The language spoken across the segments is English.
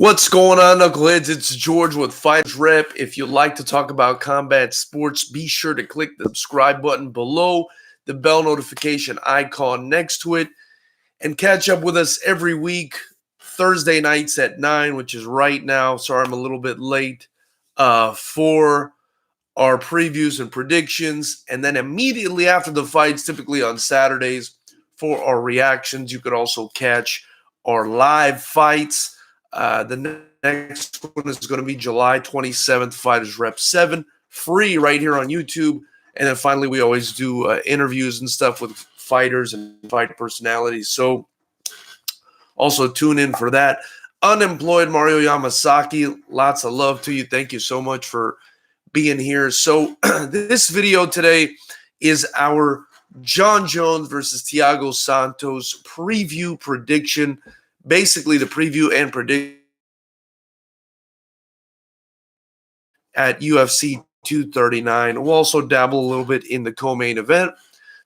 What's going on, knuckleheads? It's George with Fighters Rep. If you'd like to talk about combat sports, be sure to click the subscribe button below, the bell notification icon next to it, and catch up with us every week, Thursday nights at 9, which is right now. Sorry, I'm a little bit late for our previews and predictions. And then immediately after the fights, typically on Saturdays, for our reactions. You could also catch our live fights. The next one is going to be July 27th, Fighters Rep 7, free right here on YouTube. And then finally, we always do interviews and stuff with fighters and fight personalities. So also tune in for that. Unemployed Mario Yamasaki, lots of love to you. Thank you so much for being here. So this video today is our Jon Jones versus Thiago Santos preview prediction. Basically, the preview and prediction at UFC 239. We'll also dabble a little bit in the co-main event.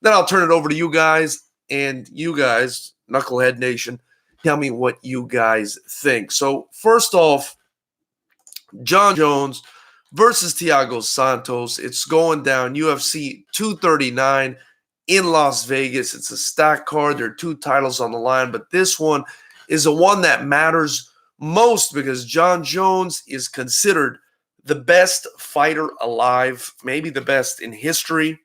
Then I'll turn it over to you guys, and you guys, Knucklehead Nation, tell me what you guys think. So first off, Jon Jones versus Thiago Santos. It's going down UFC 239 in Las Vegas. It's a stacked card. There are two titles on the line, but this one is the one that matters most because Jon Jones is considered the best fighter alive, maybe the best in history.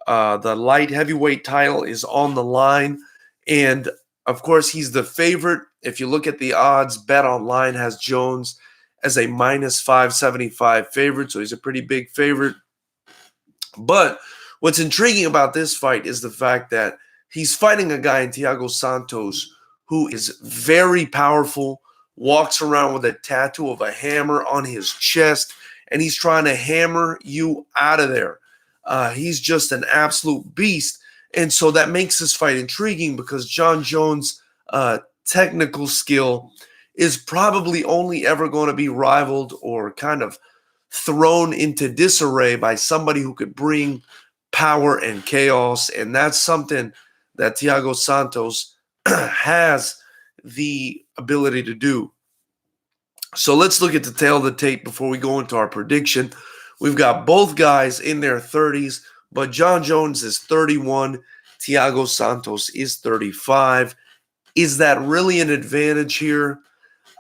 The light heavyweight title is on the line, and of course, he's the favorite. If you look at the odds, Bet Online has Jones as a minus 575 favorite, so he's a pretty big favorite. But what's intriguing about this fight is the fact that he's fighting a guy in Thiago Santos who is very powerful, walks around with a tattoo of a hammer on his chest, and he's trying to hammer you out of there. He's just an absolute beast. And so that makes this fight intriguing because Jon Jones' technical skill is probably only ever going to be rivaled or kind of thrown into disarray by somebody who could bring power and chaos. And that's something that Thiago Santos has the ability to do. So let's look at the tail of the tape before we go into our prediction. We've got both guys in their 30s, but Jon Jones is 31. Thiago Santos is 35. Is that really an advantage here?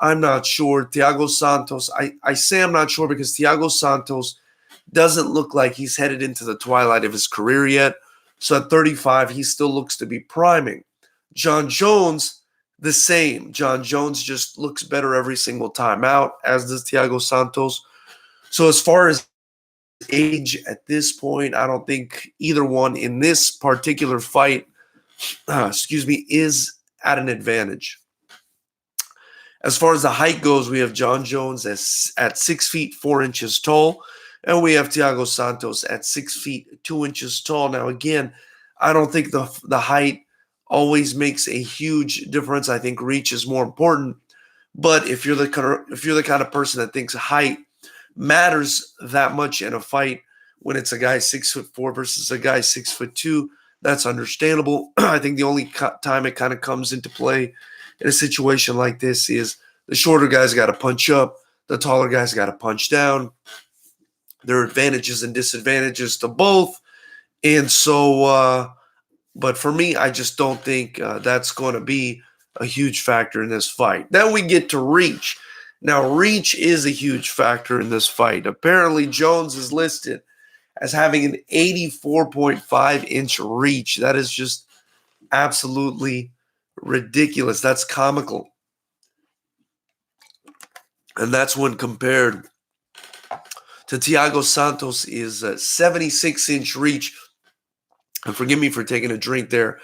I'm not sure. Thiago Santos, I say I'm not sure because Thiago Santos doesn't look like he's headed into the twilight of his career yet. So at 35, he still looks to be priming. Jon Jones, the same. Jon Jones just looks better every single time out, as does Thiago Santos. So as far as age at this point, I don't think either one in this particular fight, is at an advantage. As far as the height goes, we have Jon Jones at 6 feet 4 inches tall, and we have Thiago Santos at 6 feet 2 inches tall. Now, again, I don't think the height always makes a huge difference. I think reach is more important. But if you're the kind of person that thinks height matters that much in a fight, when it's a guy 6'4" versus a guy 6'2", that's understandable. I think the only time it kind of comes into play in a situation like this is the shorter guy's got to punch up, the taller guy's got to punch down. There are advantages and disadvantages to both. And so, but for me, I just don't think that's going to be a huge factor in this fight. Then we get to reach. Now, reach is a huge factor in this fight. Apparently, Jones is listed as having an 84.5-inch reach. That is just absolutely ridiculous. That's comical. And that's when compared to Thiago Santos is a 76-inch reach. And forgive me for taking a drink there.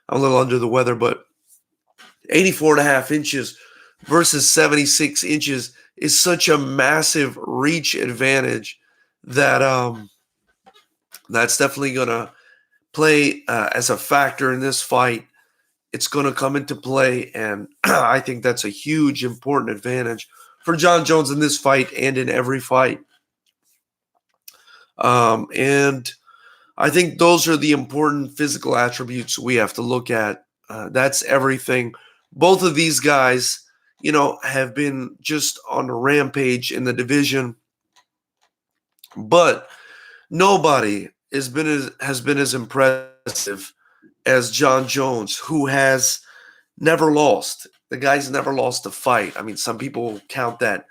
I'm a little under the weather, but 84.5 inches versus 76 inches is such a massive reach advantage that that's definitely going to play as a factor in this fight. It's going to come into play, and I think that's a huge, important advantage for Jon Jones in this fight and in every fight. And I think those are the important physical attributes we have to look at. That's everything. Both of these guys, have been just on a rampage in the division. But nobody has been as impressive as Jon Jones, who has never lost. The guy's never lost a fight. I mean, some people count that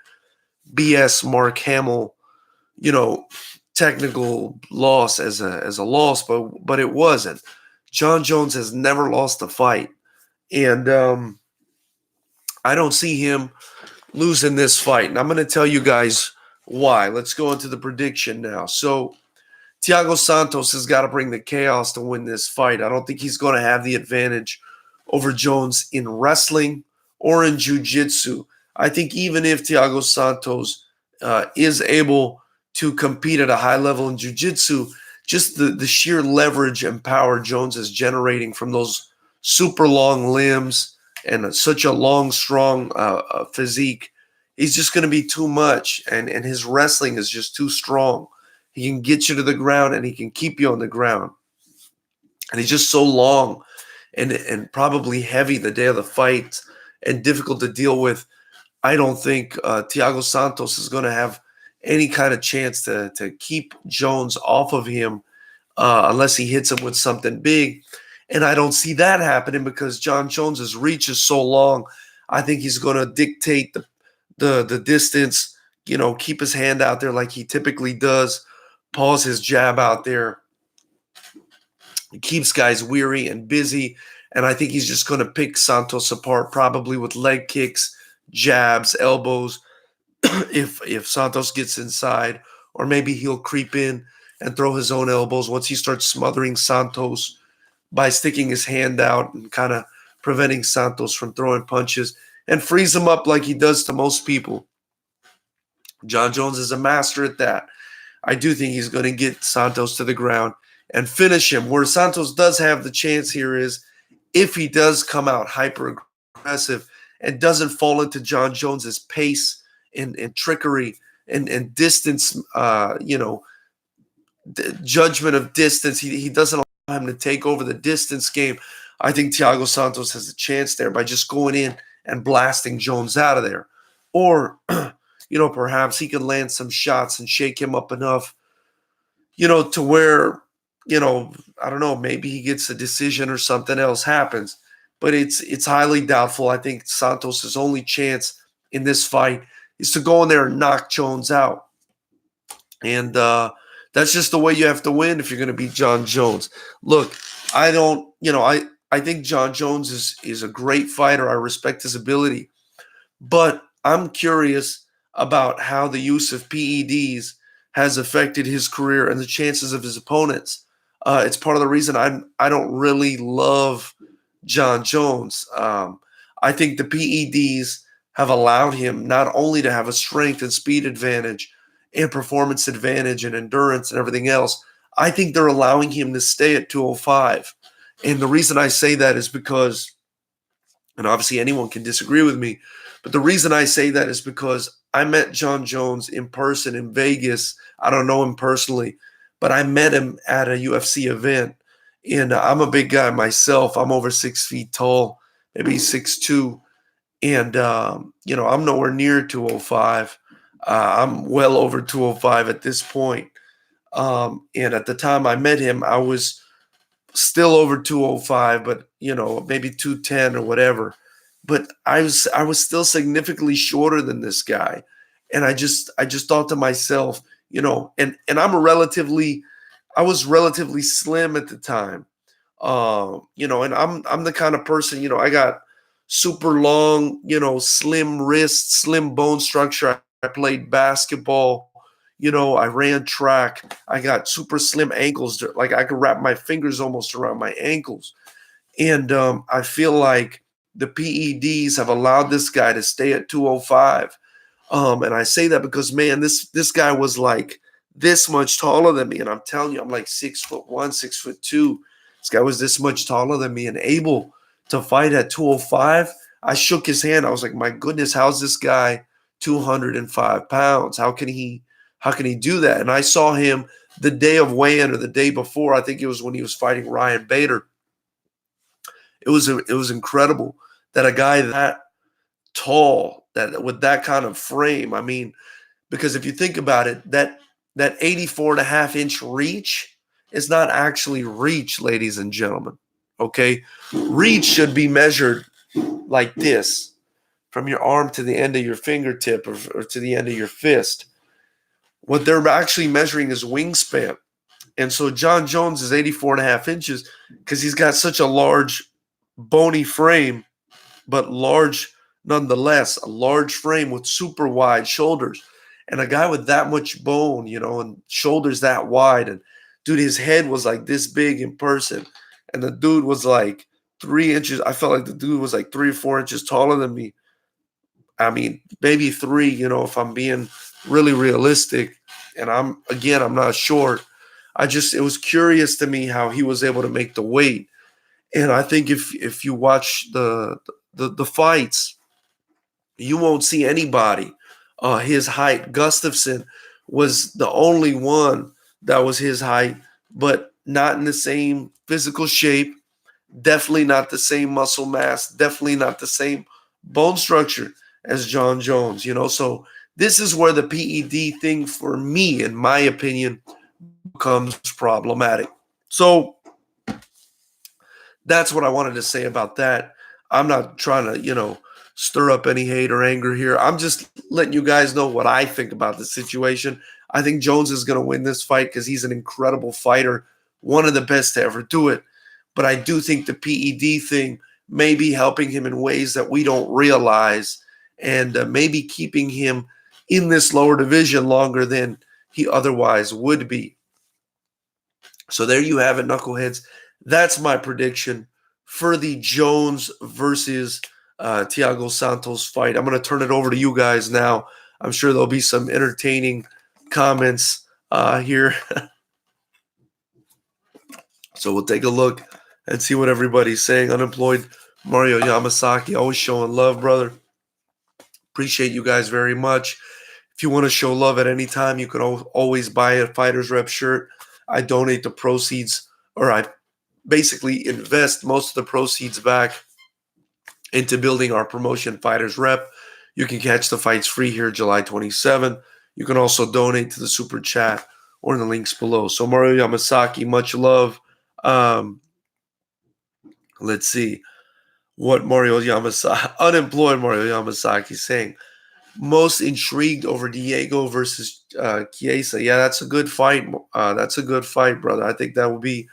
BS Mark Hamill, technical loss as a loss, but it wasn't. Jon Jones has never lost a fight, and I don't see him losing this fight. And I'm going to tell you guys why. Let's go into the prediction now. So Thiago Santos has got to bring the chaos to win this fight. I don't think he's going to have the advantage over Jones in wrestling or in jiu-jitsu. I think even if Thiago Santos is able to compete at a high level in jiu-jitsu, just the sheer leverage and power Jones is generating from those super long limbs and such a long, strong physique, he's just going to be too much. And his wrestling is just too strong. He can get you to the ground and he can keep you on the ground. And he's just so long and probably heavy the day of the fight and difficult to deal with. I don't think Thiago Santos is going to have any kind of chance to keep Jones off of him unless he hits him with something big. And I don't see that happening because Jon Jones's reach is so long. I think he's going to dictate the distance, keep his hand out there like he typically does, pause his jab out there. He keeps guys weary and busy, and I think he's just going to pick Santos apart probably with leg kicks, jabs, elbows, if Santos gets inside, or maybe he'll creep in and throw his own elbows once he starts smothering Santos by sticking his hand out and kind of preventing Santos from throwing punches and freeze him up like he does to most people. Jon Jones is a master at that. I do think he's going to get Santos to the ground and finish him. Where Santos does have the chance here is if he does come out hyper aggressive and doesn't fall into Jon Jones's pace and trickery and distance, judgment of distance. He doesn't allow him to take over the distance game. I think Thiago Santos has a chance there by just going in and blasting Jones out of there. Or, perhaps he can land some shots and shake him up enough, to where, I don't know, maybe he gets a decision or something else happens. But it's highly doubtful. I think Santos' only chance in this fight is to go in there and knock Jones out. And that's just the way you have to win if you're going to beat Jon Jones. Look, I think Jon Jones is a great fighter. I respect his ability. But I'm curious about how the use of PEDs has affected his career and the chances of his opponents. It's part of the reason I don't really love Jon Jones. I think the PEDs have allowed him not only to have a strength and speed advantage and performance advantage and endurance and everything else, I think they're allowing him to stay at 205. And the reason I say that is because, and obviously anyone can disagree with me, but the reason I say that is because I met Jon Jones in person in Vegas. I don't know him personally, but I met him at a UFC event. And I'm a big guy myself. I'm over 6 feet tall, maybe 6'2". And, I'm nowhere near 205. I'm well over 205 at this point. And at the time I met him, I was still over 205, but, maybe 210 or whatever. But I was still significantly shorter than this guy. And I just thought to myself, and I was relatively slim at the time. And I'm the kind of person, I got super long, slim wrists, slim bone structure. I played basketball, I ran track. I got super slim ankles. Like I could wrap my fingers almost around my ankles. And I feel like the PEDs have allowed this guy to stay at 205. And I say that because, man, this guy was like this much taller than me. And I'm telling you, I'm like 6'1", 6'2". This guy was this much taller than me and able to fight at 205. I shook his hand. I was like, my goodness, how's this guy 205 pounds? How can he do that? And I saw him the day of weigh-in or the day before. I think it was when he was fighting Ryan Bader. It was incredible that a guy that tall that with that kind of frame. I mean, because if you think about it, that 84.5-inch reach is not actually reach, ladies and gentlemen. Okay, reach should be measured like this, from your arm to the end of your fingertip, or to the end of your fist. What they're actually measuring is wingspan. And so Jon Jones is 84.5 inches because he's got such a large, bony frame, but large nonetheless, a large frame with super wide shoulders. And a guy with that much bone, and shoulders that wide. And dude, his head was like this big in person. And the dude was like 3 inches. I felt like the dude was like 3 or 4 inches taller than me. I mean, maybe 3, if I'm being really realistic. And I'm not short. It was curious to me how he was able to make the weight. And I think if you watch the fights, you won't see anybody his height. Gustafsson was the only one that was his height, but not in the same physical shape, definitely not the same muscle mass, definitely not the same bone structure as Jon Jones, So this is where the PED thing, for me, in my opinion, becomes problematic. So that's what I wanted to say about that. I'm not trying to, stir up any hate or anger here. I'm just letting you guys know what I think about the situation. I think Jones is going to win this fight because he's an incredible fighter, one of the best to ever do it. But I do think the PED thing may be helping him in ways that we don't realize, and maybe keeping him in this lower division longer than he otherwise would be. So there you have it, knuckleheads. That's my prediction for the Jones versus Thiago Santos fight. I'm going to turn it over to you guys now. I'm sure there'll be some entertaining comments here. So we'll take a look and see what everybody's saying. Unemployed Mario Yamasaki, always showing love, brother. Appreciate you guys very much. If you want to show love at any time, you can always buy a Fighters Rep shirt. I donate the proceeds, or I basically invest most of the proceeds back into building our promotion, Fighters Rep. You can catch the fights free here July 27. You can also donate to the super chat or in the links below. So Mario Yamasaki, much love. Let's see what Mario Yamasaki, unemployed Mario Yamasaki, is saying. Most intrigued over Diego versus Chiesa. Yeah, that's a good fight. That's a good fight, brother. I think that would be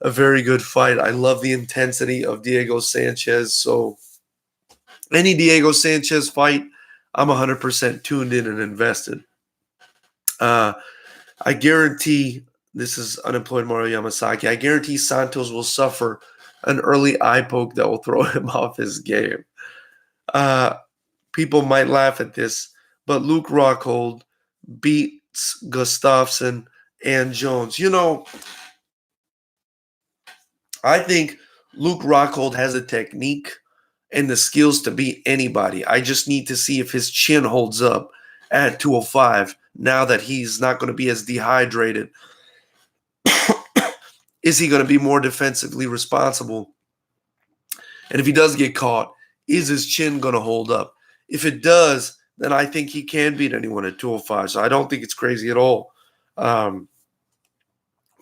a very good fight. I love the intensity of Diego Sanchez. So any Diego Sanchez fight, I'm 100% tuned in and invested. I guarantee, this is unemployed Mario Yamasaki, I guarantee Santos will suffer an early eye poke that will throw him off his game. People might laugh at this, but Luke Rockhold beats Gustafsson and Jones. I think Luke Rockhold has the technique and the skills to beat anybody. I just need to see if his chin holds up at 205 now that he's not going to be as dehydrated. Is he going to be more defensively responsible? And if he does get caught, is his chin going to hold up? If it does, then I think he can beat anyone at 205. So I don't think it's crazy at all. One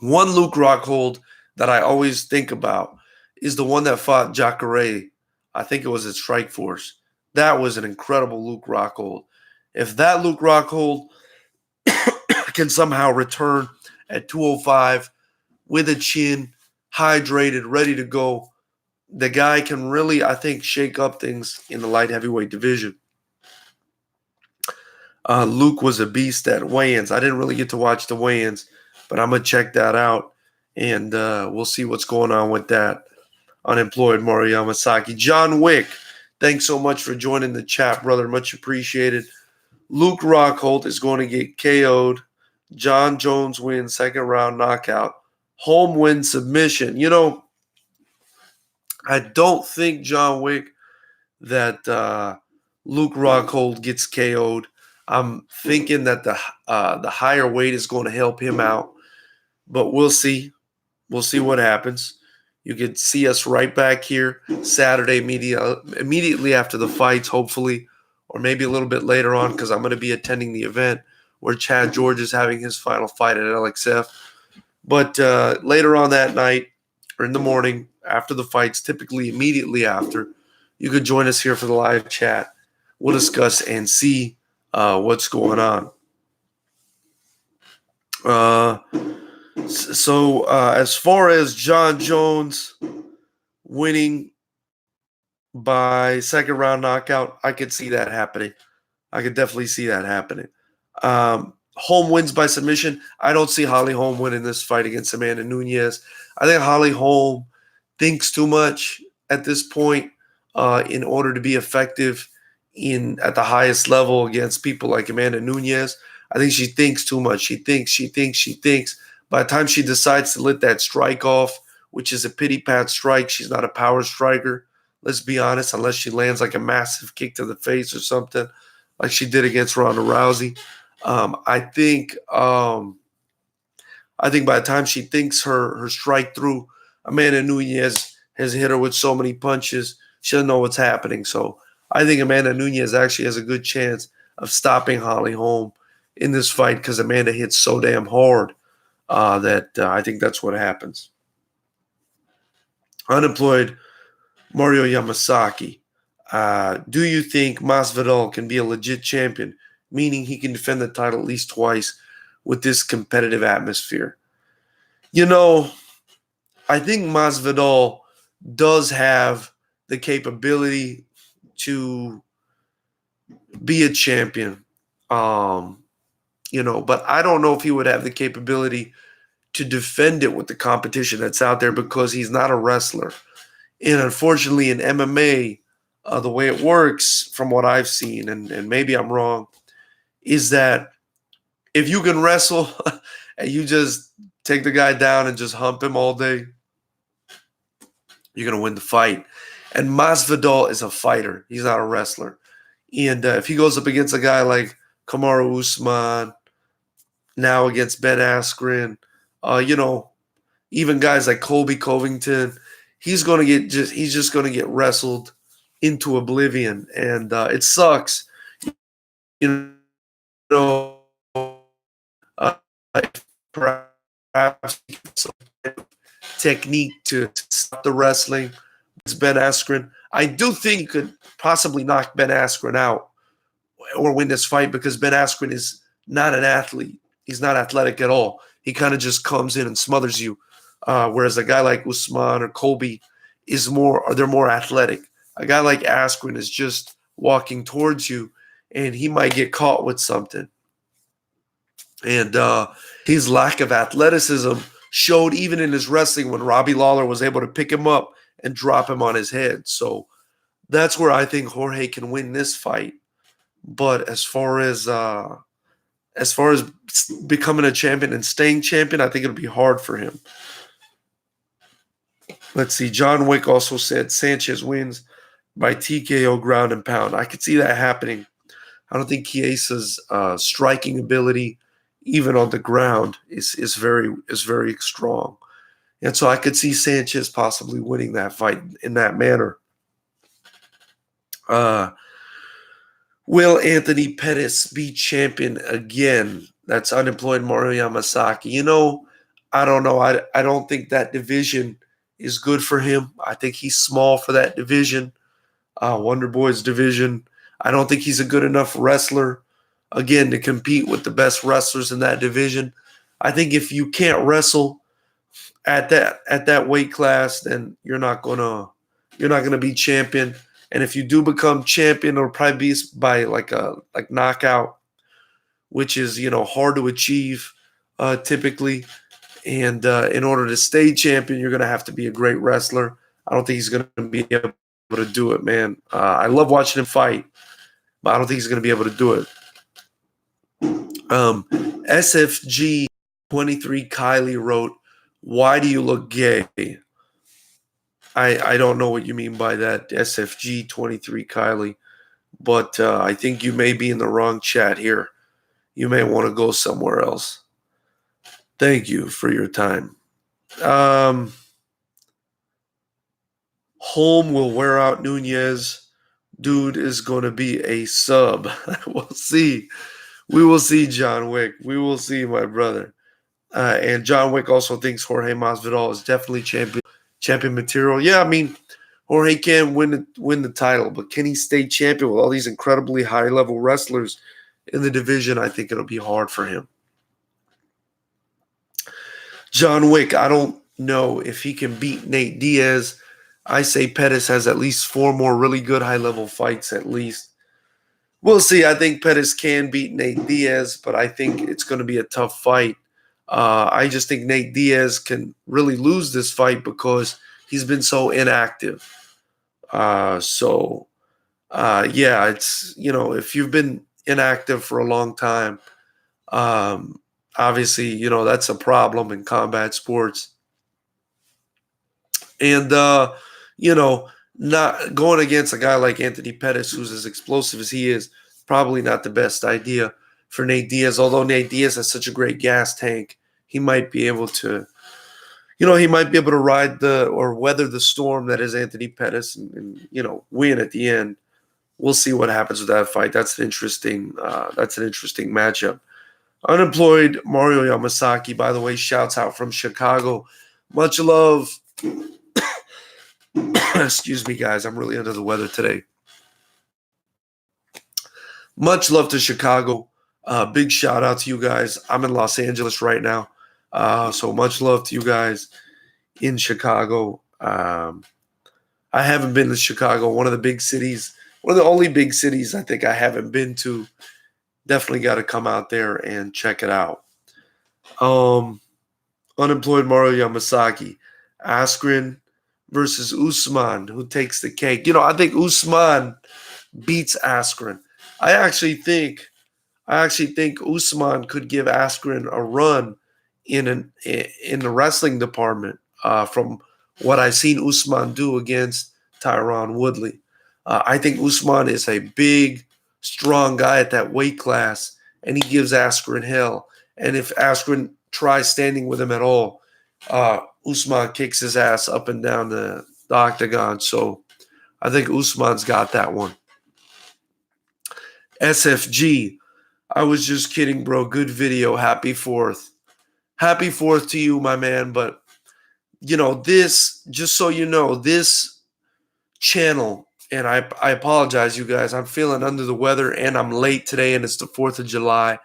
Luke Rockhold that I always think about is the one that fought Jacare. I think it was at Strikeforce. That was an incredible Luke Rockhold. If that Luke Rockhold can somehow return at 205 with a chin, hydrated, ready to go, the guy can really, I think, shake up things in the light heavyweight division. Luke was a beast at weigh-ins. I didn't really get to watch the weigh-ins, but I'm going to check that out, and we'll see what's going on with that. Unemployed Mario Yamasaki. John Wick, thanks so much for joining the chat, brother. Much appreciated. Luke Rockhold is going to get KO'd. Jon Jones wins, second round knockout. Home win submission. I don't think, John Wick, that Luke Rockhold gets KO'd. I'm thinking that the higher weight is going to help him out, but we'll see. We'll see what happens. You could see us right back here Saturday, immediately after the fights, hopefully, or maybe a little bit later on, because I'm going to be attending the event where Chad George is having his final fight at LXF. But later on that night or in the morning after the fights, typically immediately after, you could join us here for the live chat. We'll discuss and see what's going on. So as far as Jon Jones winning by second round knockout, I could see that happening. I could definitely see that happening. Holm wins by submission. I don't see Holly Holm winning this fight against Amanda Nunes. I think Holly Holm thinks too much at this point in order to be effective at the highest level against people like Amanda Nunes. I think she thinks too much. She thinks. By the time she decides to let that strike off, which is a pity-pat strike, she's not a power striker. Let's be honest, unless she lands like a massive kick to the face or something like she did against Ronda Rousey. I think by the time she thinks her strike through, Amanda Nunes has hit her with so many punches, she doesn't know what's happening. So I think Amanda Nunes actually has a good chance of stopping Holly Holm in this fight because Amanda hits so damn hard that I think that's what happens. Unemployed Mario Yamasaki. Do you think Masvidal can be a legit champion, meaning he can defend the title at least twice with this competitive atmosphere? You know, I think Masvidal does have the capability to be a champion, but I don't know if he would have the capability to defend it with the competition that's out there because he's not a wrestler. And unfortunately, in MMA, the way it works, from what I've seen, and maybe I'm wrong, is that if you can wrestle and you just take the guy down and just hump him all day, you're going to win the fight. And Masvidal is a fighter. He's not a wrestler. And if he goes up against a guy like Kamaru Usman, now against Ben Askren, even guys like Colby Covington, he's just going to get wrestled into oblivion, and it sucks. Perhaps some technique to stop the wrestling. It's Ben Askren. I do think he could possibly knock Ben Askren out or win this fight because Ben Askren is not an athlete. He's not athletic at all. He kind of just comes in and smothers you. Whereas a guy like Usman or Colby they're more athletic. A guy like Askren is just walking towards you, and he might get caught with something. And his lack of athleticism showed even in his wrestling when Robbie Lawler was able to pick him up and drop him on his head. So that's where I think Jorge can win this fight. But as far as becoming a champion and staying champion, I think it'll be hard for him. Let's see. John Wick also said Sanchez wins by TKO ground and pound. I could see that happening. I don't think Chiesa's striking ability, even on the ground, is very strong. And so I could see Sanchez possibly winning that fight in that manner. Will Anthony Pettis be champion again? That's unemployed Mario Yamasaki. I don't know. I don't think that division is good for him. I think he's small for that division, Wonder Boy's division. I don't think he's a good enough wrestler, again, to compete with the best wrestlers in that division. I think if you can't wrestle at that weight class, then you're not gonna be champion. And if you do become champion, it'll probably be by like knockout, which is hard to achieve typically. And in order to stay champion, you're going to have to be a great wrestler. I don't think he's going to be able to do it, man. I love watching him fight, but I don't think he's going to be able to do it. SFG 23 Kylie wrote, "Why do you look gay?" I don't know what you mean by that, SFG 23 Kylie, but I think you may be in the wrong chat here. You may want to go somewhere else. Thank you for your time. Holm will wear out Nunes. Dude is going to be a sub. We'll see. We will see, John Wick. We will see, my brother. And John Wick also thinks Jorge Masvidal is definitely champion material. Yeah, I mean, Jorge can win the title, but can he stay champion with all these incredibly high-level wrestlers in the division? I think it'll be hard for him. John Wick, I don't know if he can beat Nate Diaz. I say Pettis has at least 4 more really good high-level fights at least. We'll see. I think Pettis can beat Nate Diaz, but I think it's going to be a tough fight. I just think Nate Diaz can really lose this fight because he's been so inactive. Yeah, it's, if you've been inactive for a long time, obviously, that's a problem in combat sports. And, not going against a guy like Anthony Pettis, who's as explosive as he is, probably not the best idea for Nate Diaz. Although Nate Diaz has such a great gas tank, he might be able to, ride or weather the storm that is Anthony Pettis and win at the end. We'll see what happens with that fight. That's an interesting matchup. Unemployed Mario Yamasaki, by the way, shouts out from Chicago. Much love. Excuse me, guys. I'm really under the weather today. Much love to Chicago. Big shout out to you guys. I'm in Los Angeles right now. So much love to you guys in Chicago. I haven't been to Chicago, one of the big cities, one of the only big cities I think I haven't been to. Definitely got to come out there and check it out. Unemployed Mario Yamasaki. Askren versus Usman. Who takes the cake? I think Usman beats Askren. I actually think Usman could give Askren a run in the wrestling department from what I've seen Usman do against Tyron Woodley. I think Usman is a big, strong guy at that weight class, and he gives Askren hell. And if Askren tries standing with him at all, Usman kicks his ass up and down the octagon. So I think Usman's got that one. SFG, I was just kidding, bro. Good video. Happy 4th. Happy 4th to you, my man. But, this, just so you know, this channel, and I apologize, you guys. I'm feeling under the weather, and I'm late today, and it's the 4th of July.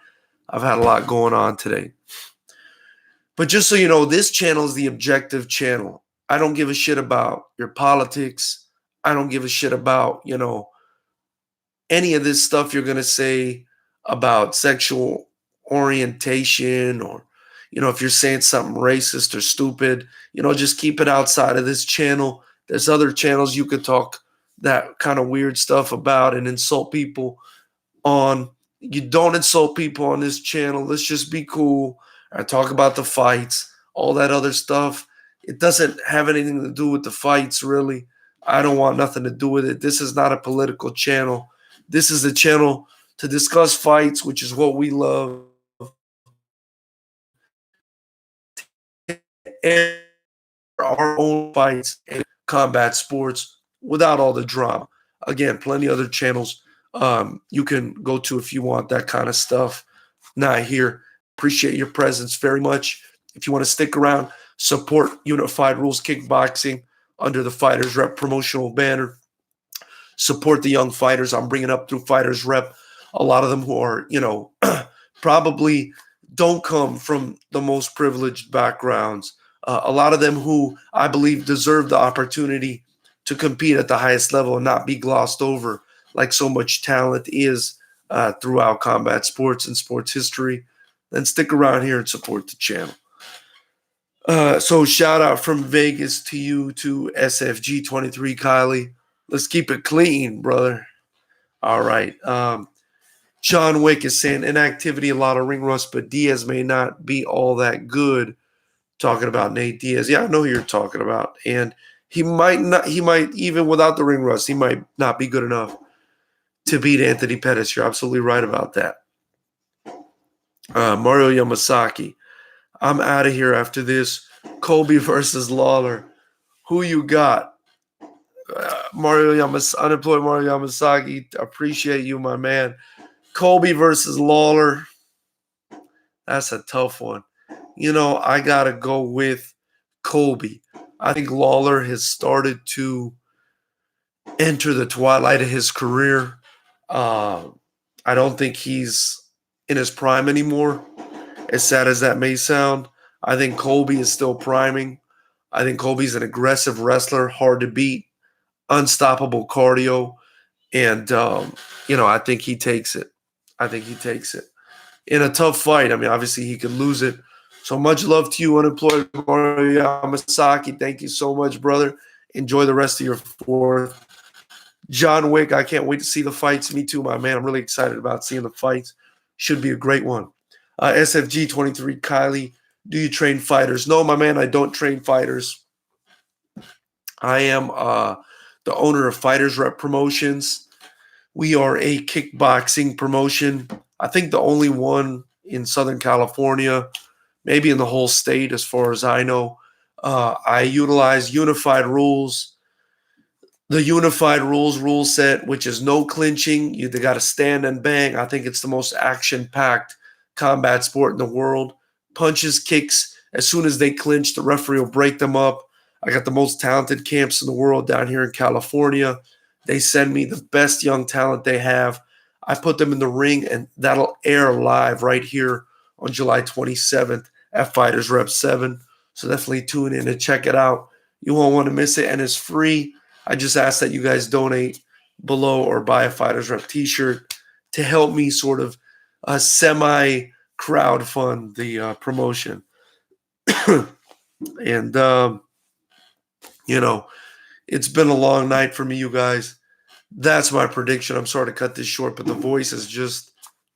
I've had a lot going on today. But just so you know, this channel is the objective channel. I don't give a shit about your politics. I don't give a shit about, any of this stuff you're going to say about sexual orientation or, if you're saying something racist or stupid, just keep it outside of this channel. There's other channels you could talk that kind of weird stuff about and insult people on. You don't insult people on this channel. Let's just be cool. I talk about the fights, all that other stuff. It doesn't have anything to do with the fights, really. I don't want nothing to do with it. This is not a political channel. This is a channel to discuss fights, which is what we love. And our own fights and combat sports without all the drama. Again, plenty of other channels you can go to if you want that kind of stuff. Not here. Appreciate your presence very much. If you want to stick around, support Unified Rules Kickboxing under the Fighters Rep promotional banner. Support the young fighters I'm bringing up through Fighters Rep. A lot of them who are, probably don't come from the most privileged backgrounds. A lot of them who I believe deserve the opportunity to compete at the highest level and not be glossed over like so much talent is throughout combat sports and sports history. Then stick around here and support the channel. So shout out from Vegas to you, to SFG23 Kylie. Let's keep it clean, brother. All right. John Wick is saying inactivity, a lot of ring rust, but Diaz may not be all that good. Talking about Nate Diaz. Yeah, I know who you're talking about. And he might, even without the ring rust, he might not be good enough to beat Anthony Pettis. You're absolutely right about that. Mario Yamasaki. I'm out of here after this. Colby versus Lawler. Who you got? Unemployed Mario Yamasaki, appreciate you, my man. Colby versus Lawler. That's a tough one. I got to go with Colby. I think Lawler has started to enter the twilight of his career. I don't think he's in his prime anymore, as sad as that may sound. I think Colby is still priming. I think Colby's an aggressive wrestler, hard to beat, unstoppable cardio. And, I think he takes it. In a tough fight. I mean, obviously he could lose it. So much love to you, Unemployed Mario Yamasaki. Thank you so much, brother. Enjoy the rest of your fourth. John Wick, I can't wait to see the fights. Me too, my man. I'm really excited about seeing the fights. Should be a great one. SFG23, Kylie, do you train fighters? No, my man, I don't train fighters. I am the owner of Fighters Rep Promotions. We are a kickboxing promotion. I think the only one in Southern California, maybe in the whole state as far as I know. I utilize unified rules. The unified rules rule set, which is no clinching. You got to stand and bang. I think it's the most action-packed combat sport in the world. Punches, kicks. As soon as they clinch, the referee will break them up. I got the most talented camps in the world down here in California. They send me the best young talent they have. I put them in the ring, and that'll air live right here on July 27th at Fighters Rep 7. So definitely tune in and check it out. You won't want to miss it, and it's free. I just ask that you guys donate below or buy a Fighters Rep t-shirt to help me sort of semi-crowdfund the promotion. And, it's been a long night for me, you guys. That's my prediction. I'm sorry to cut this short, but the voice is just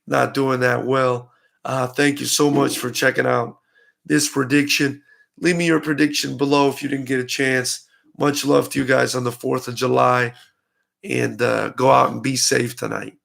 not doing that well. Thank you so much for checking out this prediction. Leave me your prediction below if you didn't get a chance. Much love to you guys on the 4th of July. And go out and be safe tonight.